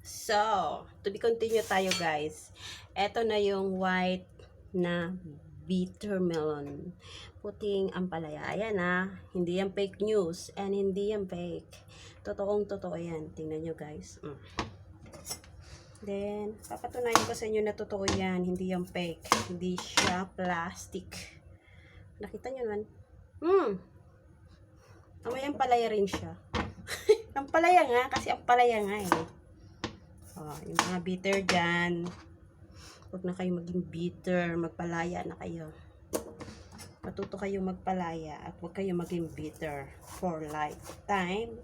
So, to be continue tayo guys. Ito na yung white na bitter melon. Puting ampalaya. Ayan hindi yan fake news and hindi yan fake. Totoong totoo yan. Tingnan nyo guys. Then, papatunayan ko sa inyo na totoo yan. Hindi yan fake. Hindi siya plastic. Nakita nyo naman? May ampalaya rin siya. Ampalaya nga, kasi ampalaya nga eh. Yung mga bitter dyan, huwag na kayo maging bitter, magpalaya na kayo. Matuto kayo magpalaya at huwag kayo maging bitter for lifetime.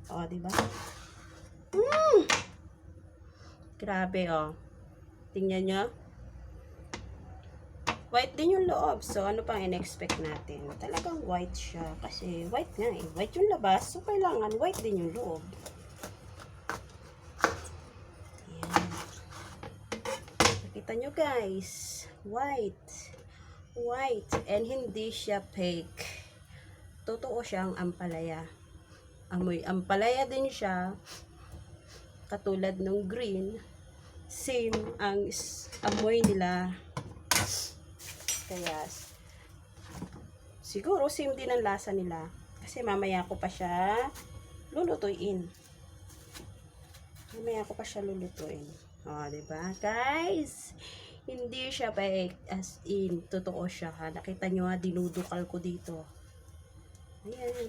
Diba? Grabe tingnan nyo. White din yung loob. So, ano pang in-expect natin? Talagang white siya. Kasi white nga eh. White yung labas. So, kailangan white din yung loob. Kita nyo guys, white and hindi siya fake. Totoo siyang ampalaya. Amoy ampalaya din siya, katulad ng green. Same ang amoy nila. Kaya siguro same din ang lasa nila. Kasi mamaya ko pa siya lulutuin. Diba? Guys, hindi siya fake, as in, totoo siya Nakita nyo dinudukal ko dito. Ayan.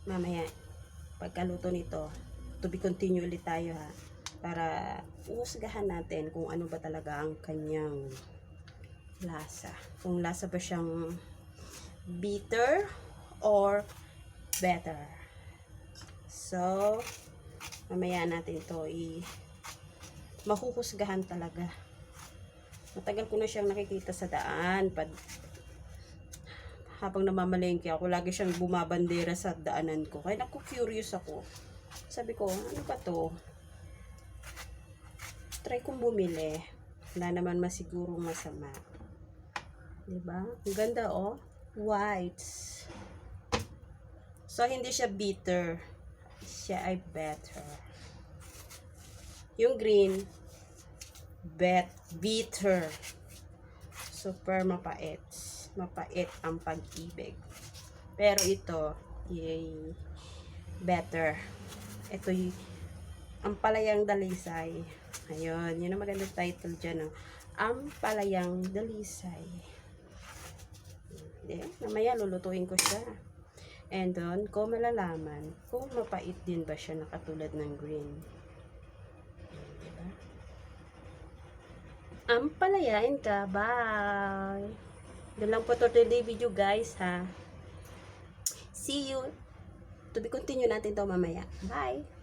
Mamaya, pagkaluto nito, to be continue ulit tayo para uhusgahan natin kung ano ba talaga ang kanyang lasa. Kung lasa ba siyang bitter or better. So, mamaya natin to mahuhusgahan talaga. Matagal ko na siyang nakikita sa daan. Habang namamalengke ako, lagi siyang bumabandera sa daanan ko. Kaya curious ako. Sabi ko, ano ba to? Try kong bumili. Wala naman masigurong masama. Diba? Ang ganda white. So, hindi siya bitter. Siya ay better. Yung green, bitter. Super mapait. Mapait ang pag-ibig. Pero ito, yay, better. Ito yung ampalayang dalisay. Ayun, yun ang magandang title dyan. Ampalayang dalisay. Mamaya lulutuin ko siya. And doon ko malalaman kung mapait din ba siya na katulad ng green. Diba? Ampalayain ka. Bye! Doon lang po today video guys See you. To be continue natin to mamaya. Bye!